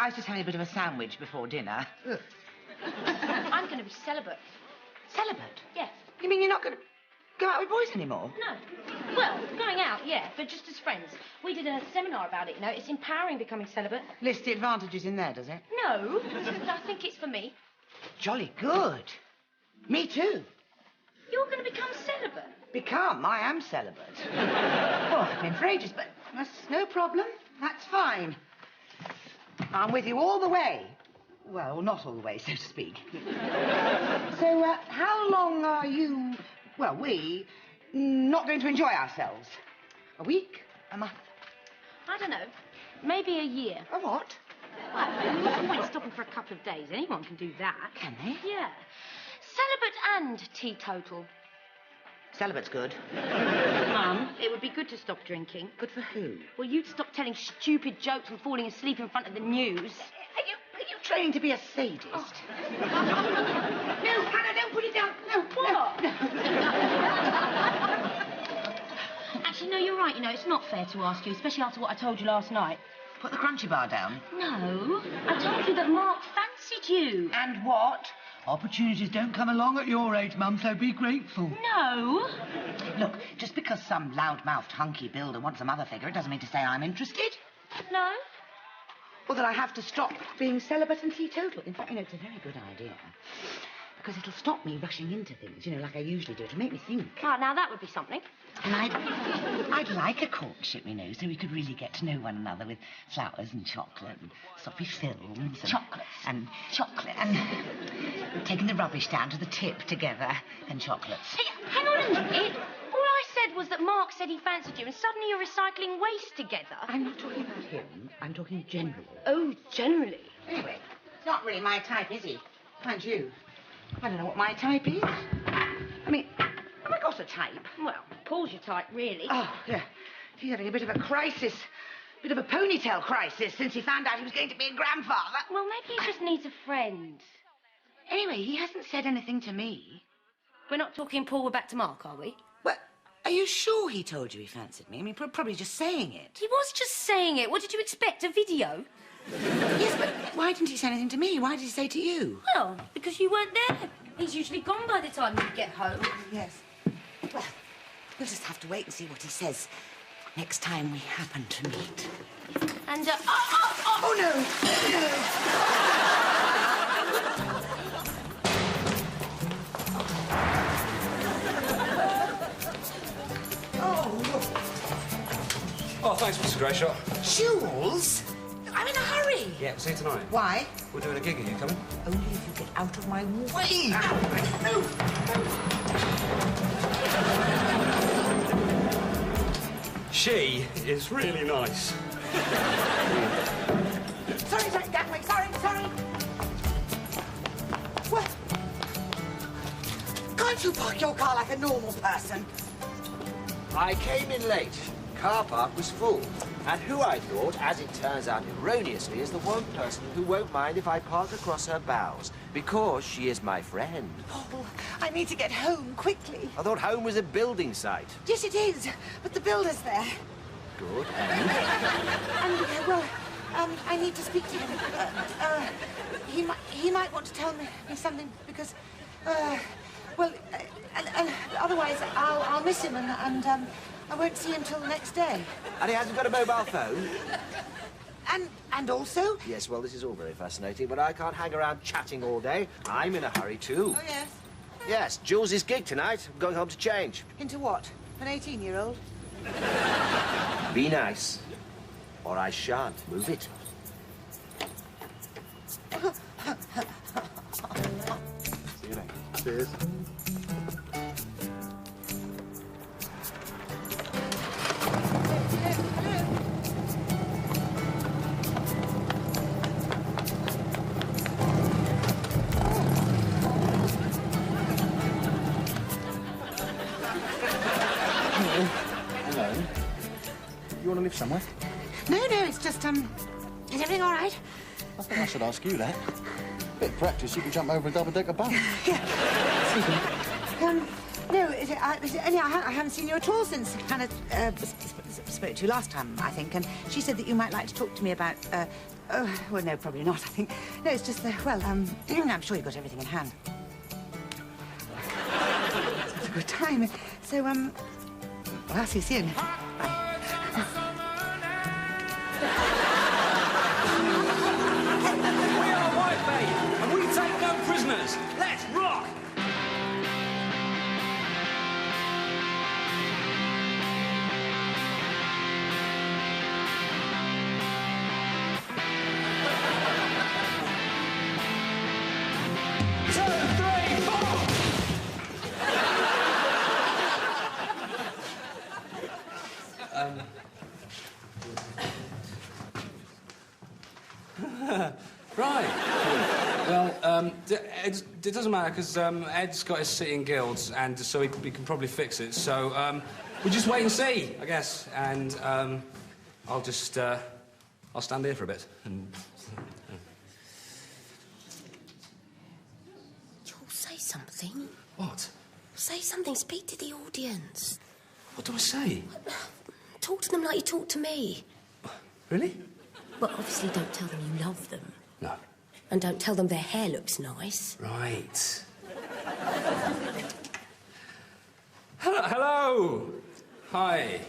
I was just having a bit of a sandwich before dinner. Ugh. I'm going to be celibate. Celibate? Yes. You mean you're not going to go out with boys anymore? No. Well, going out, yeah, but just as friends. We did a seminar about it, you know. It's empowering becoming celibate. Lists the advantages in there, does it? No. I think it's for me. Jolly good. Me too. You're going to become celibate? Become? I am celibate. Oh, I've been for ages, but that's no problem. That's fine. I'm with you all the way. Well, not all the way, so to speak. So, how long are you, well, we, not going to enjoy ourselves? A week? A month? I don't know. Maybe a year. A what? Well, what's the point of stopping for a couple of days? Anyone can do that. Can they? Yeah. Celibate and teetotal. Celibate's good. Mum, it would be good to stop drinking. Good for who? Well, you'd stop telling stupid jokes and falling asleep in front of the news. Are you training to be a sadist? Oh. No, Hannah, don't put it down. No, what? No. Actually, no, you're right, you know, it's not fair to ask you, especially after what I told you last night. Put the crunchy bar down. No, I told you that Mark fancied you. And what? Opportunities don't come along at your age, Mum, so be grateful. No. Look, just because some loud-mouthed hunky builder wants a mother figure, it doesn't mean to say I'm interested. No. Or that I have to stop being celibate and teetotal. In fact, you know, it's a very good idea. Because it'll stop me rushing into things, you know, like I usually do. It'll make me think. Ah, now that would be something. And I'd like a courtship, you know, so we could really get to know one another with flowers and chocolate and soppy films. And chocolates. And chocolate. And taking the rubbish down to the tip together. And chocolates. Hey, hang on a minute. All I said was that Mark said he fancied you and suddenly you're recycling waste together. I'm not talking about him. I'm talking generally. Oh, generally. Anyway, it's not really my type, is he? Mind you, I don't know what my type is. I mean, have I got a type? Well, Paul's your type, really. Oh, yeah. He's having a bit of a crisis. Bit of a ponytail crisis since he found out he was going to be a grandfather. Well, maybe he just needs a friend. Anyway, he hasn't said anything to me. We're not talking Paul, we're back to Mark, are we? Well, are you sure he told you he fancied me? I mean, probably just saying it. He was just saying it. What did you expect, a video? Yes, but why didn't he say anything to me? Why did he say to you? Well, because you weren't there. He's usually gone by the time you get home. Yes. Well, we'll just have to wait and see what he says next time we happen to meet. And, Oh, no! No! Oh, thanks, Mr. Greyshott. Jools? I'm in a hurry. Yeah, we'll see you tonight. Why? We're doing a gig. Are you coming? Only if you get out of my way. No. She is really nice. Sorry, Gatwick, sorry. What? Can't you park your car like a normal person? I came in late. Car park was full. And who I thought, as it turns out erroneously, is the one person who won't mind if I park across her bows. Because she is my friend. Oh, I need to get home quickly. I thought home was a building site. Yes, it is, but the builder's there. Good. I need to speak to him. He might want to tell me something because, otherwise I'll miss him and I won't see him till the next day. And he hasn't got a mobile phone? And also? Yes, well, this is all very fascinating, but I can't hang around chatting all day. I'm in a hurry, too. Oh, yes? Yes, Jools' gig tonight. I'm going home to change. Into what? An 18-year-old? Be nice, or I shan't move it. See you later. Cheers. Hello. You want to live somewhere? No, it's just, is everything all right? I think I should ask you that. Bit of practice, you can jump over a double-decker bus. Yeah. No, I haven't seen you at all since Hannah spoke to you last time, I think, and she said that you might like to talk to me about Oh, well, no, probably not, I think. No, it's just that, well, I'm sure you've got everything in hand. It's a good time. So, well, I'll see you soon. Bye. We are white, mate, and we take no prisoners. Let's rock! Right. Well, it doesn't matter, because Ed's got his sitting guilds, and so he can probably fix it. So we'll just wait and see, I guess. And I'll just... I'll stand here for a bit. And... Jools, say something. What? Say something. Speak to the audience. What do I say? Talk to them like you talk to me. Really? Well, obviously don't tell them you love them. No. And don't tell them their hair looks nice. Right. Hello. Hi.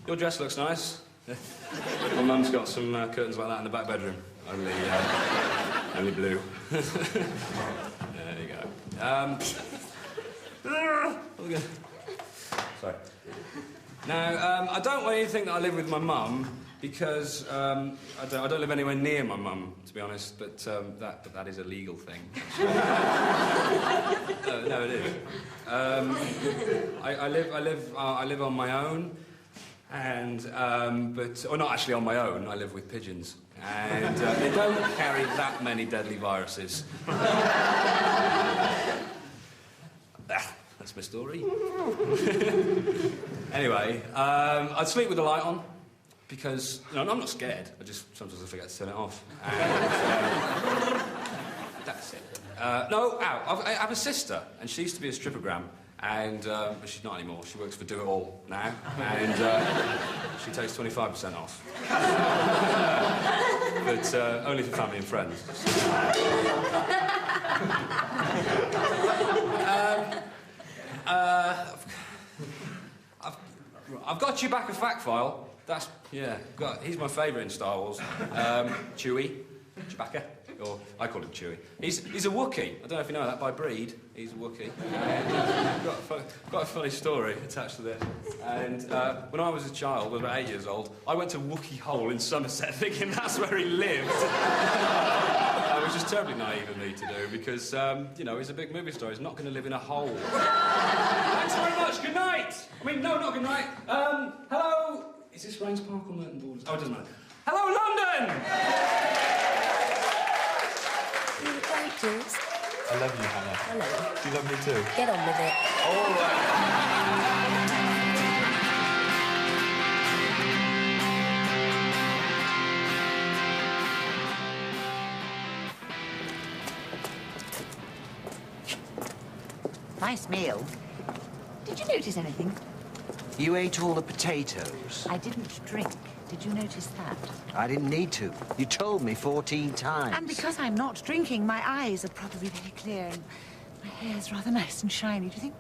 Your dress looks nice. My mum's got some curtains like that in the back bedroom. Only blue. There you go. Sorry. Now, I don't want you to think that I live with my mum, because I don't live anywhere near my mum, to be honest, but that is a legal thing. No, it is. I live on my own, and or not actually on my own. I live with pigeons, and they don't carry that many deadly viruses. That's my story. Anyway, I'd sleep with the light on, because, you know, I'm not scared. Sometimes I forget to turn it off. And, that's it. No, I have a sister, and she used to be a strippogram, and, but she's not anymore. She works for Do It All now, and she takes 25% off. But only for family and friends. I've got Chewbacca fact file. That's, yeah, he's my favourite in Star Wars. Chewie, Chewbacca, or I call him Chewie. He's a Wookiee. I don't know if you know that by breed. He's a Wookiee. And got a funny story attached to this. And when I was a child, I was about 8 years old, I went to Wookiee Hole in Somerset thinking that's where he lived. Which is terribly naive of me to do, because, you know, he's a big movie star. He's not going to live in a hole. Thanks very much. Good night. I mean, no, not good night. Hello. Is this Rains Park or Merton Borders? Oh, it doesn't matter. Hello, London! You look great, Jools. I love you, Hannah. Hello. Do you love me too? Get on with it. All right. Nice meal. Did you notice anything? You ate all the potatoes. I didn't drink. Did you notice that? I didn't need to. You told me 14 times. And because I'm not drinking, my eyes are probably very clear and my hair's rather nice and shiny, do you think?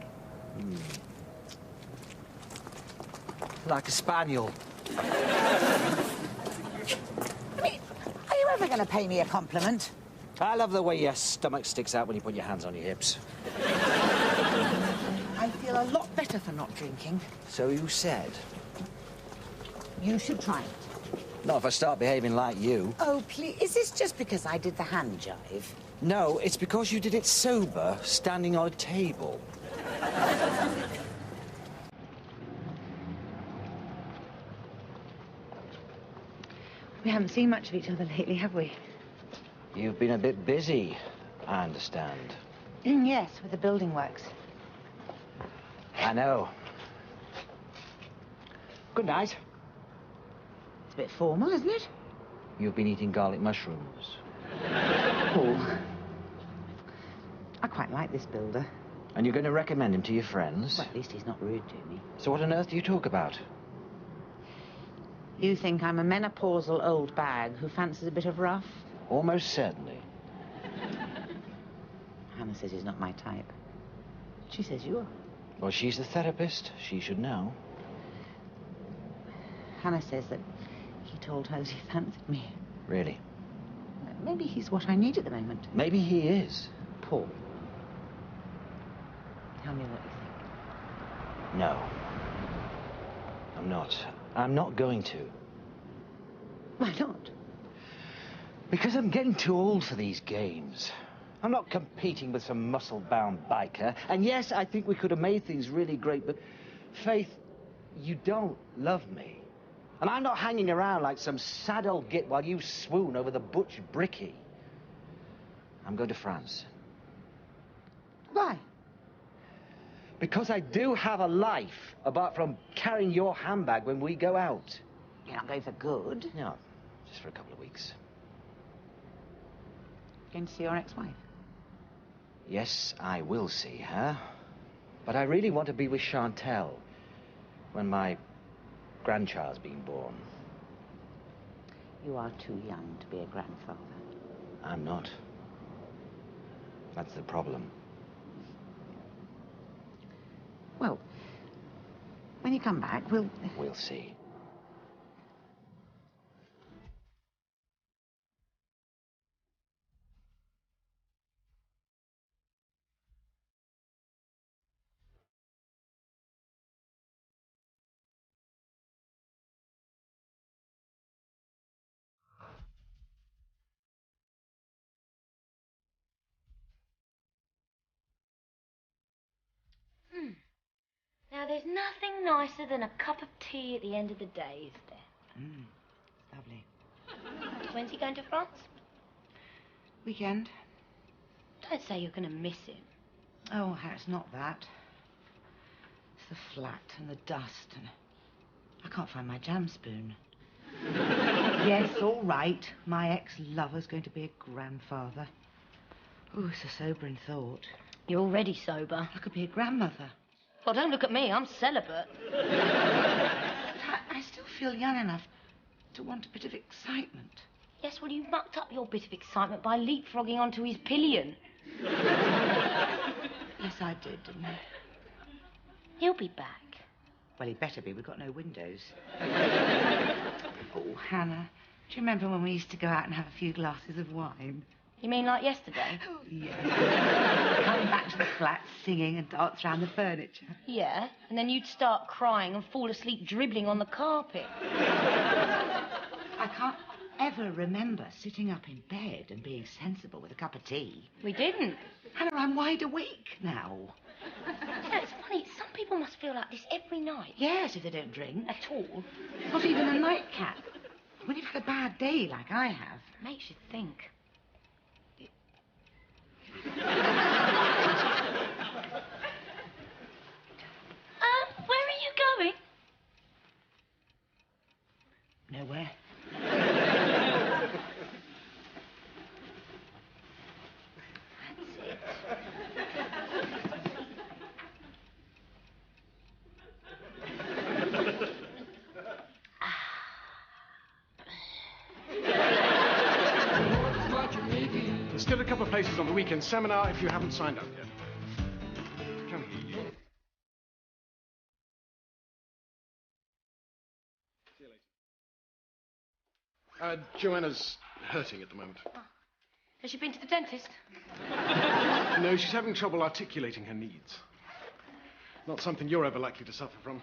Like a spaniel. I mean, are you ever going to pay me a compliment? I love the way your stomach sticks out when you put your hands on your hips. I feel a lot better for not drinking. So you said. You should try it. Not if I start behaving like you. Oh, please. Is this just because I did the hand jive? No, it's because you did it sober, standing on a table. We haven't seen much of each other lately, have we? You've been a bit busy, I understand. Yes, with the building works. I know. Good night. It's a bit formal, isn't it? You've been eating garlic mushrooms. Oh. I quite like this builder. And you're going to recommend him to your friends? Well, at least he's not rude to me. So what on earth do you talk about? You think I'm a menopausal old bag who fancies a bit of rough? Almost certainly. Hannah says he's not my type. She says you are. Well, she's the therapist. She should know. Hannah says that he told her that he fancied me. Really? Maybe he's what I need at the moment. Maybe he is. Paul. Tell me what you think. No. I'm not. I'm not going to. Why not? Because I'm getting too old for these games. I'm not competing with some muscle-bound biker. And yes, I think we could have made things really great, but Faith, you don't love me. And I'm not hanging around like some sad old git while you swoon over the butch Bricky. I'm going to France. Why? Because I do have a life, apart from carrying your handbag when we go out. You're not going for good. No, just for a couple of weeks. Going to see your ex-wife? Yes, I will see her. But I really want to be with Chantel when my grandchild's being born. You are too young to be a grandfather. I'm not. That's the problem. Well, when you come back, we'll see. Now, there's nothing nicer than a cup of tea at the end of the day, is there? Lovely. When's he going to France? Weekend? Don't say you're going to miss him. Oh, it's not that. It's the flat and the dust and... I can't find my jam spoon. Yes, all right. My ex-lover's going to be a grandfather. Oh, it's a sobering thought. You're already sober. I could be a grandmother. Well, don't look at me. I'm celibate. I still feel young enough to want a bit of excitement. Yes, well, you mucked up your bit of excitement by leapfrogging onto his pillion. Yes, I did, didn't I? He'll be back. Well, he'd better be. We've got no windows. Oh, Hannah, do you remember when we used to go out and have a few glasses of wine? You mean like yesterday? Oh, yeah. Come back to the flat singing and dance around the furniture. Yeah, and then you'd start crying and fall asleep dribbling on the carpet. I can't ever remember sitting up in bed and being sensible with a cup of tea. We didn't. Hannah, I'm wide awake now. Yeah, it's funny. Some people must feel like this every night. Yes, if they don't drink. At all. Not even a nightcap. When you've had a bad day like I have. Makes you think. Where are you going? Nowhere. That's it. There's still a couple of places on the weekend seminar if you haven't signed up yet. Come here. See you later. Joanna's hurting at the moment. Oh. Has she been to the dentist? No, she's having trouble articulating her needs. Not something you're ever likely to suffer from.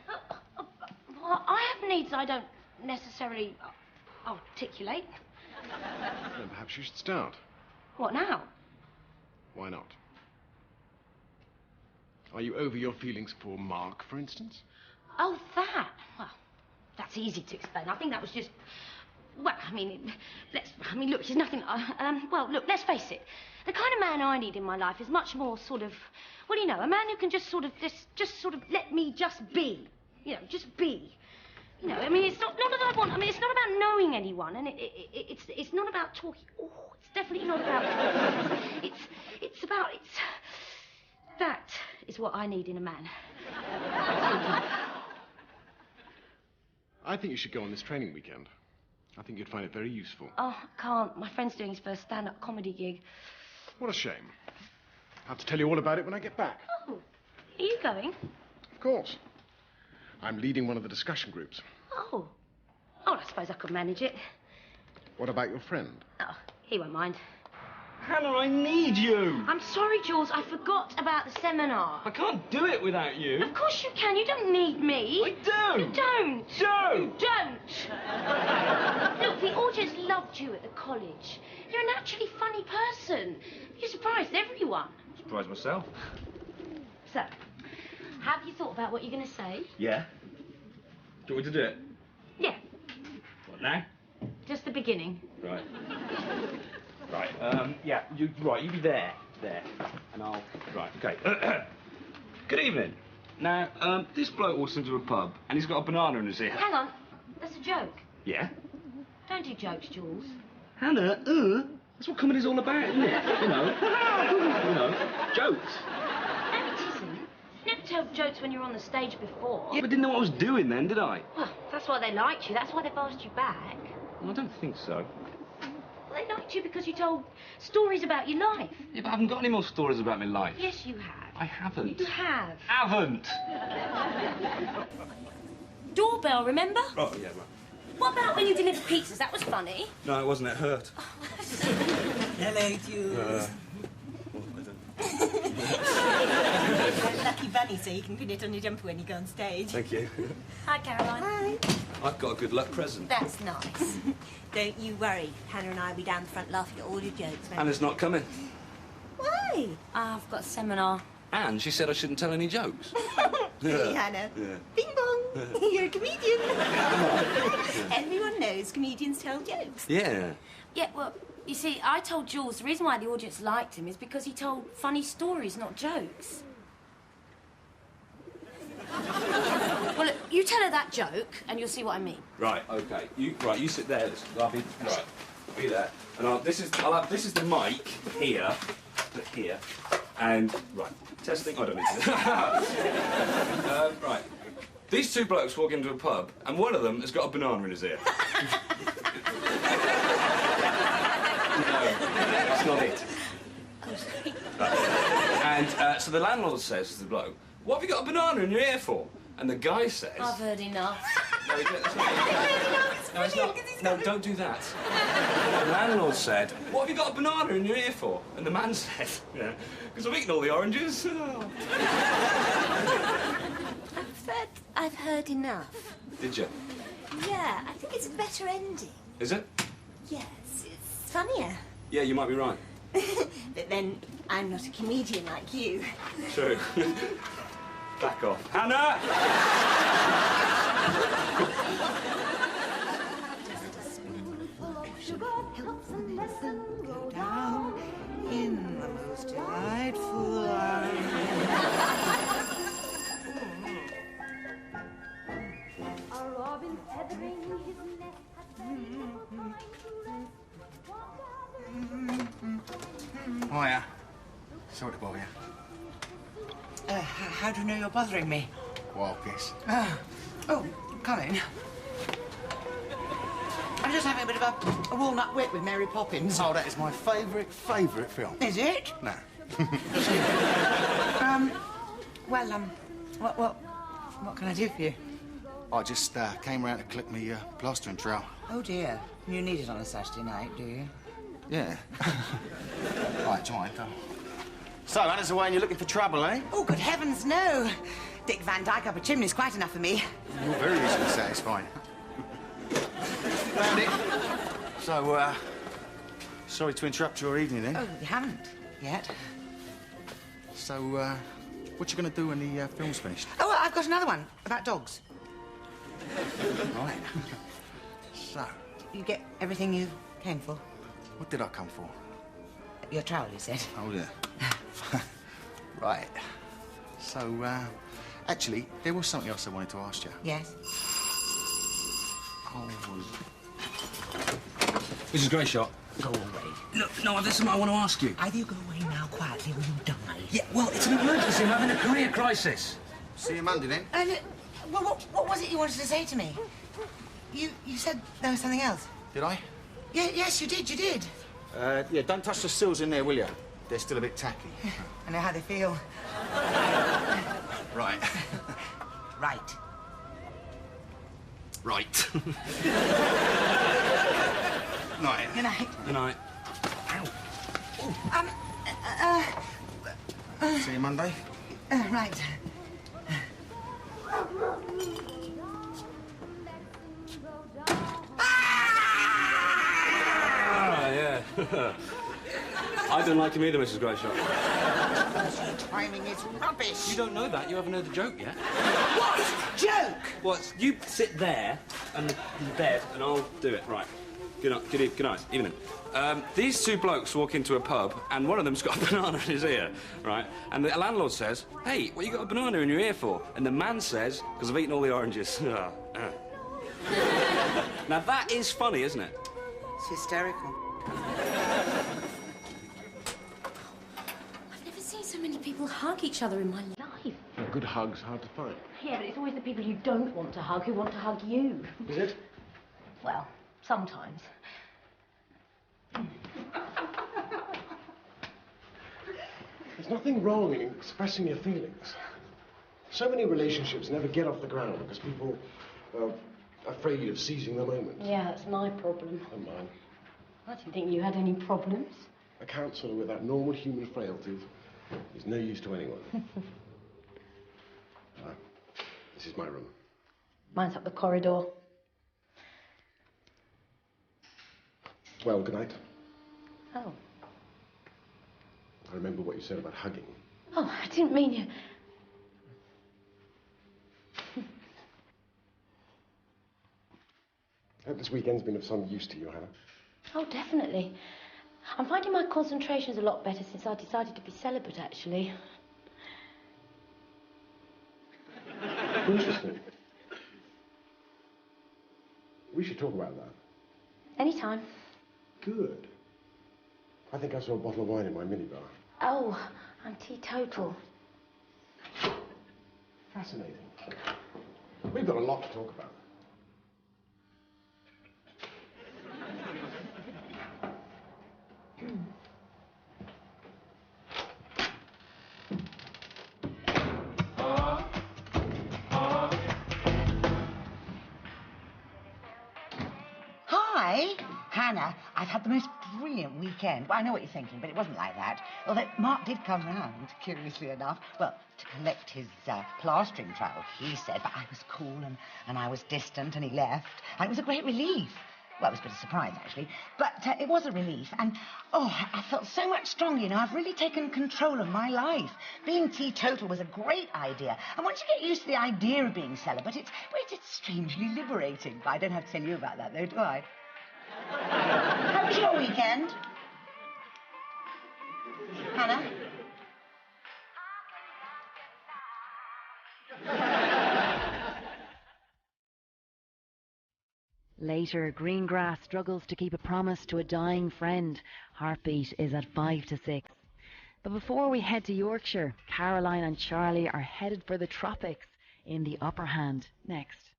Well, I have needs I don't necessarily articulate. Then perhaps you should start. What now? Why not? Are you over your feelings for Mark, for instance? Oh, that. Well, that's easy to explain. I think that was just... Well, look, there's nothing... well, look, let's face it. The kind of man I need in my life is much more sort of... Well, you know, a man who can just sort of let me just be. You know, just be. You know, I mean, it's not that I want... I mean, it's not about knowing anyone, and it's not about talking... Oh, it's definitely not about talking. It's about... That is what I need in a man. I think you should go on this training weekend. I think you'd find it very useful. Oh, I can't. My friend's doing his first stand-up comedy gig. What a shame. I'll have to tell you all about it when I get back. Oh, are you going? Of course. I'm leading one of the discussion groups. Oh. Oh, I suppose I could manage it. What about your friend? Oh, he won't mind. Hannah, I need you. I'm sorry, Jools. I forgot about the seminar. I can't do it without you. Of course you can. You don't need me. I do. You don't. Do. You don't. Look, the audience loved you at the college. You're a naturally funny person. You surprised everyone. Surprise myself. So, have you thought about what you're going to say? Yeah. Do you want me to do it? Yeah, What, now? just the beginning. Right. Right, yeah, you be there, and I'll... Right, okay. Good evening. Now, this bloke walks into a pub, and he's got a banana in his ear. Hang on. That's a joke. Yeah? Don't do jokes, Jools. Hannah, that's what comedy's all about, isn't it? You know, jokes. No, it isn't. You never told jokes when you were on the stage before. Yeah, but didn't know what I was doing then, did I? Well, that's why they liked you. That's why they've asked you back. Well, I don't think so. Well, they liked you because you told stories about your life. Yeah, but I haven't got any more stories about my life. Yes, you have. I haven't. You have. Haven't. Doorbell, remember? Oh, yeah, right. What about when you delivered pizzas? That was funny. No, it wasn't. It hurt. Hello, Jools. Lucky bunny, so you can pin it on your jumper when you go on stage. Thank you. Hi, Caroline. Hi. I've got a good luck present. That's nice. Don't you worry. Hannah and I will be down the front laughing at all your jokes. Anna's not coming. Why? I've got a seminar. And she said I shouldn't tell any jokes. Hey, Hannah. Yeah. Bing bong. You're a comedian. Everyone knows comedians tell jokes. Yeah. Yeah, well, you see, I told Jools the reason why the audience liked him is because he told funny stories, not jokes. Well, look, you tell her that joke, and you'll see what I mean. Right. Okay. You sit there. Listen. I'll be right. Be there. And this is the mic here, but here, and right. Testing. I don't need to. Right. These two blokes walk into a pub, and one of them has got a banana in his ear. No, that's not it. Right. And so the landlord says to the bloke, "What have you got a banana in your ear for?" And the guy says, I've heard enough. No, that's not it. No, it's not. No, don't do that. The landlord said, "What have you got a banana in your ear for?" And the man said, "Yeah, because I've eaten all the oranges." Oh. I've heard enough. Did you? Yeah, I think it's a better ending. Is it? Yes, it's funnier. Yeah, you might be right. But then I'm not a comedian like you. True. Back off. Hannah! Go down in the most delightful Hiya. Sorry to bother you. How do you know you're bothering me? Wild guess. Oh, come in. I'm just having a bit of a walnut wit with Mary Poppins. Oh, that is my favourite film. Is it? No. What can I do for you? I just came round to collect me plastering trowel. Oh, dear. You need it on a Saturday night, do you? Yeah. Right, do you mind? So, Anna's away and you're looking for trouble, eh? Oh, good heavens, no. Dick Van Dyke up a chimney's quite enough for me. You're very easily satisfied. Found it. So, sorry to interrupt your evening then. Oh, you haven't yet. So, what you going to do when the film's finished? Oh, I've got another one about dogs. Right. So, You get everything you came for? what did I come for? Your trowel, you said. Oh, yeah. Right. So, actually, there was something else I wanted to ask you. Yes. Oh, Mrs. Greyshott. Go away. No, there's something I want to ask you. Either you go away now quietly or you die. Yeah, well, it's an emergency. I'm having a career crisis. see you Monday then. And, what was it you wanted to say to me? You said there was something else. Did I? Yeah, yes, you did, you did. Yeah, don't touch the sills in there, will you? They're still a bit tacky. I know how they feel. Right. Right. Right. Night. Good night. Good night. See you Monday. Right. Ah, yeah. I don't like him either, Mrs. Greyshott. Timing is rubbish. You don't know that. You haven't heard the joke yet. What? Joke? What? You sit there and the bed, and I'll do it. Right. Good night. Good night. Evening. These two blokes walk into a pub, and one of them's got a banana in his ear, right? And the landlord says, "Hey, what you got a banana in your ear for?" And the man says, "Because I've eaten all the oranges." Now that is funny, isn't it? It's hysterical. I've never seen so many people hug each other in my life. A good hug's hard to find. Yeah, but it's always the people you don't want to hug who want to hug you. Is it? Well, sometimes. There's nothing wrong in expressing your feelings. So many relationships never get off the ground because people are afraid of seizing the moment. Yeah, that's my problem. And mine. I didn't think you had any problems. A counsellor without normal human frailties is no use to anyone. This is my room. Mine's up the corridor. Well, good night. Oh. I remember what you said about hugging. Oh, I didn't mean you. I hope this weekend's been of some use to you, Hannah. Oh, definitely. I'm finding my concentration's a lot better since I decided to be celibate, actually. Interesting. We should talk about that. Anytime. Good. I think I saw a bottle of wine in my minibar. Oh, I'm teetotal. Fascinating. We've got a lot to talk about. Hi, Hannah. I've had the most brilliant weekend. Well, I know what you're thinking, but it wasn't like that. Although Mark did come round, curiously enough. Well, to collect his plastering trowel, he said, but I was cool and I was distant and he left. And it was a great relief. Well, it was a bit of a surprise, actually. But it was a relief. And, oh, I felt so much stronger, you know. I've really taken control of my life. Being teetotal was a great idea. And once you get used to the idea of being celibate, it's strangely liberating. But I don't have to tell you about that, though, do I? How was your weekend? Hannah? Later, Greengrass struggles to keep a promise to a dying friend. Heartbeat is at 5 to 6. But before we head to Yorkshire, Caroline and Charlie are headed for the tropics in The Upper Hand next.